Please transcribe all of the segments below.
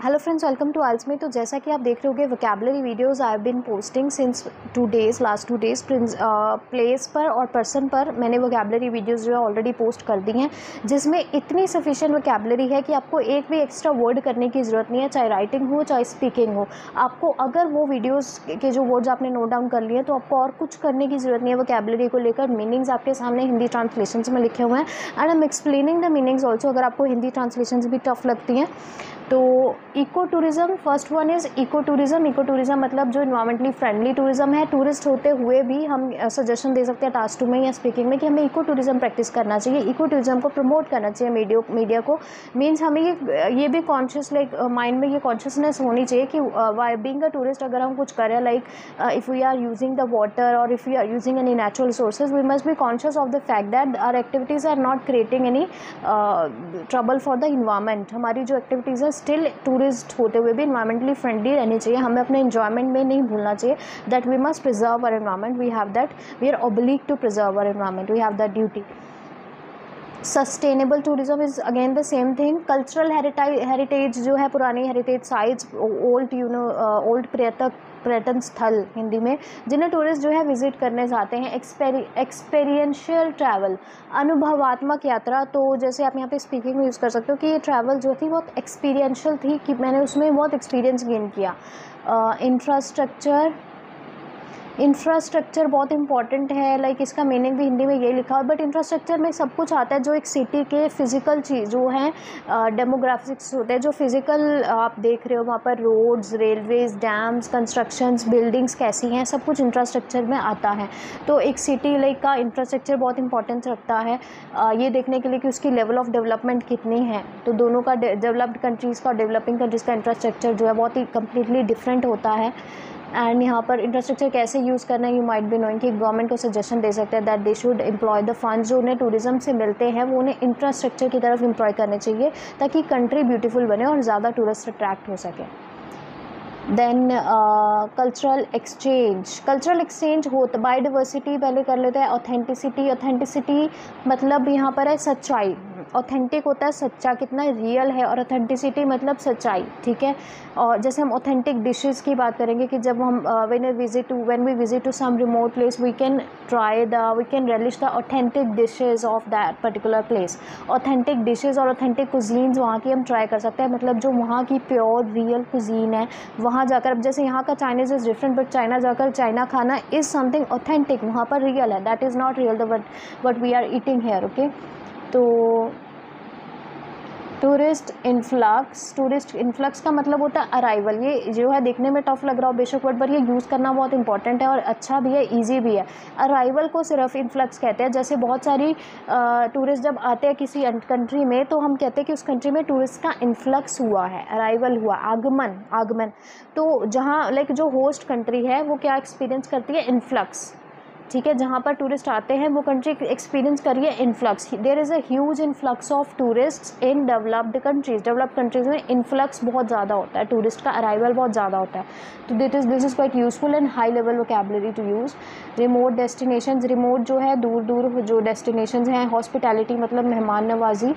Hello friends, welcome to IELTS में। तो जैसा कि आप देख रहे होंगे vocabulary videos I have been posting since 2 days, last 2 days. Place पर और पर्सन पर मैंने वोकैबुलरी वीडियोस जो है ऑलरेडी पोस्ट कर दी हैं, जिसमें इतनी सफिशिएंट वोकैबुलरी है कि आपको एक भी एक्स्ट्रा वर्ड करने की ज़रूरत नहीं है, चाहे राइटिंग हो चाहे स्पीकिंग हो। आपको अगर वो वीडियोज़ के जो वर्ड्स आपने नोट डाउन कर लिए तो आपको और कुछ करने की ज़रूरत नहीं है वोकैबुलरी को लेकर। मीनिंग्स आपके सामने हिंदी ट्रांसलेशन में लिखे हुए हैं and I am explaining the meanings also, अगर आपको हिंदी ट्रांसलेशन भी टफ लगती हैं। तो eco tourism, first one is eco tourism. Eco tourism मतलब जो इन्वायरमेंटली फ्रेंडली टूरिज़्म है। टूरिस्ट होते हुए भी हम सजेशन दे सकते हैं टास्क 2 में या स्पीकिंग में कि हमें इको टूरिज़्म प्रैक्टिस करना चाहिए, इको टूरिज़्म को प्रमोट करना चाहिए मीडिया को। मीन्स हमें ये भी कॉन्शियस माइंड में ये कॉन्शियसनेस होनी चाहिए कि वाई बीइंग अ टूरिस्ट अगर हम कुछ करें, like if we are using the water और if we are using any natural resources, we must be conscious of the fact that our activities are not creating any trouble for the environment. हमारी जो activities है still tourist होते हुए भी environmentally friendly रहनी चाहिए। हमें अपने एंजॉयमेंट में नहीं भूलना चाहिए that we must preserve our environment, we have that, we are oblige to preserve our environment, we have that duty. Sustainable tourism is again the same thing. Cultural heritage जो है, पुरानी हेरिटेज साइट्स, ओल्ड ओल्ड पर्यटन स्थल हिंदी में, जिन्हें tourist जो है visit करने जाते हैं। एक्सपीरियंशियल ट्रैवल, अनुभवात्मक यात्रा। तो जैसे आप यहाँ पे स्पीकिंग में यूज़ कर सकते हो कि ये ट्रैवल जो थी बहुत एक्सपीरियंशियल थी, कि मैंने उसमें बहुत एक्सपीरियंस गेन किया। इंफ्रास्ट्रक्चर बहुत इंपॉर्टेंट है, लाइक इसका मीनिंग भी हिंदी में यही लिखा है, बट इंफ्रास्ट्रक्चर में सब कुछ आता है जो एक सिटी के फिजिकल चीज़ जो हैं, डेमोग्राफिक्स होते हैं, जो फिजिकल आप देख रहे हो वहाँ पर roads, railways, dams, constructions, buildings कैसी हैं, सब कुछ इंफ्रास्ट्रक्चर में आता है। तो एक सिटी लाइक का इंफ्रास्ट्रक्चर बहुत इंपॉर्टेंस रखता है ये देखने के लिए कि उसकी लेवल ऑफ डेवलपमेंट कितनी है। तो दोनों का, डेवलप्ड कंट्रीज़ का और डेवलपिंग कंट्रीज़ का इंफ्रास्ट्रक्चर जो है बहुत ही कम्प्लीटली डिफरेंट होता है। एंड यहाँ पर इंफ्रास्ट्रक्चर कैसे यूज़ करना है, यू माइट बी नोइंग कि गवर्नमेंट को सजेशन दे सकते हैं that they should employ the funds जो उन्हें टूरिज्म से मिलते हैं वो उन्हें इंफ्रास्ट्रक्चर की तरफ एम्प्लॉय करने चाहिए ताकि कंट्री ब्यूटीफुल बने और ज़्यादा टूरिस्ट अट्रैक्ट हो सके। देन कल्चरल एक्सचेंज हो तो बायोडाइवर्सिटी पहले कर लेते हैं। ऑथेंटिसिटी मतलब यहाँ पर है सच्चाई। ऑथेंटिक होता है सच्चा, कितना रियल है, और ऑथेंटिसिटी मतलब सच्चाई, ठीक है। और जैसे हम ऑथेंटिक डिशेस की बात करेंगे कि जब हम when we visit to some remote place we can relish the authentic dishes of that particular place. Authentic dishes और ऑथेंटिक कुजीन्स वहाँ की हम ट्राई कर सकते हैं, मतलब जो वहाँ की प्योर रियल कुजीन है वहाँ जाकर। अब जैसे यहाँ का Chinese is different, but China जाकर चाइना खाना इज़ समथिंग ऑथेंटिक, वहाँ पर रियल है, that is not real the what we are eating here, okay. तो टूरिस्ट इन्फ्लक्स का मतलब होता है अराइवल। ये जो है देखने में टफ लग रहा हो बेशक वर्ड, पर ये यूज़ करना बहुत इंपॉर्टेंट है और अच्छा भी है, इजी भी है। अराइवल को सिर्फ इन्फ्लक्स कहते हैं। जैसे बहुत सारी टूरिस्ट जब आते हैं किसी कंट्री में तो हम कहते हैं कि उस कंट्री में टूरिस्ट का इन्फ्लक्स हुआ है, अराइवल हुआ, आगमन। तो जहाँ लाइक जो होस्ट कंट्री है वो क्या एक्सपीरियंस करती है, इन्फ्लक्स, ठीक है। जहाँ पर टूरिस्ट आते हैं वो कंट्री एक्सपीरियंस करिए influx. There is a huge influx of tourist in developed countries में इन्फ्लक्स बहुत ज़्यादा होता है, टूरिस्ट का अराइवल बहुत ज़्यादा होता है। तो this is quite useful and high level vocabulary to use. Remote destinations, remote जो है दूर जो डेस्टिनेशंस हैं। हॉस्पिटैलिटी मतलब मेहमान नवाजी।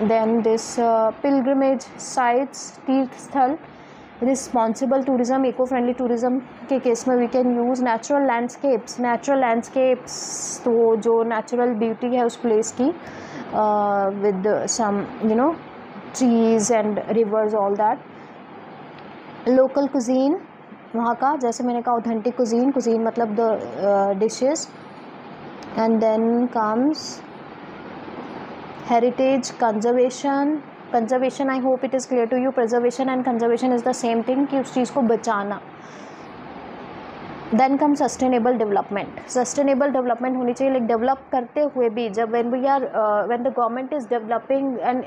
देन दिस पिलग्रिमेज साइट्स, तीर्थ स्थल। Responsible tourism, eco friendly tourism के केस में we can use natural landscapes. तो जो नेचुरल ब्यूटी है उस प्लेस की with some trees and rivers, all that. Local cuisine, वहाँ का, जैसे मैंने कहा ऑथेंटिक कुजीन मतलब the dishes. And then comes heritage, conservation, I hope it is clear to you. Preservation and conservation is the same thing, कि उस चीज़ को बचाना। देन कम सस्टेनेबल डेवलपमेंट होनी चाहिए, लाइक डेवलप करते हुए भी जब when the government is developing and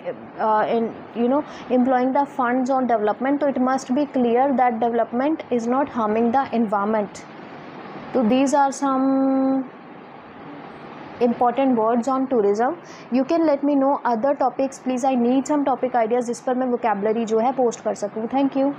employing the funds on development, तो it must be clear that development is not harming the environment. तो these are some important words on tourism. You can let me know other topics please. I need some topic ideas जिस पर मैं vocabulary जो है post कर सकूँ. Thank you.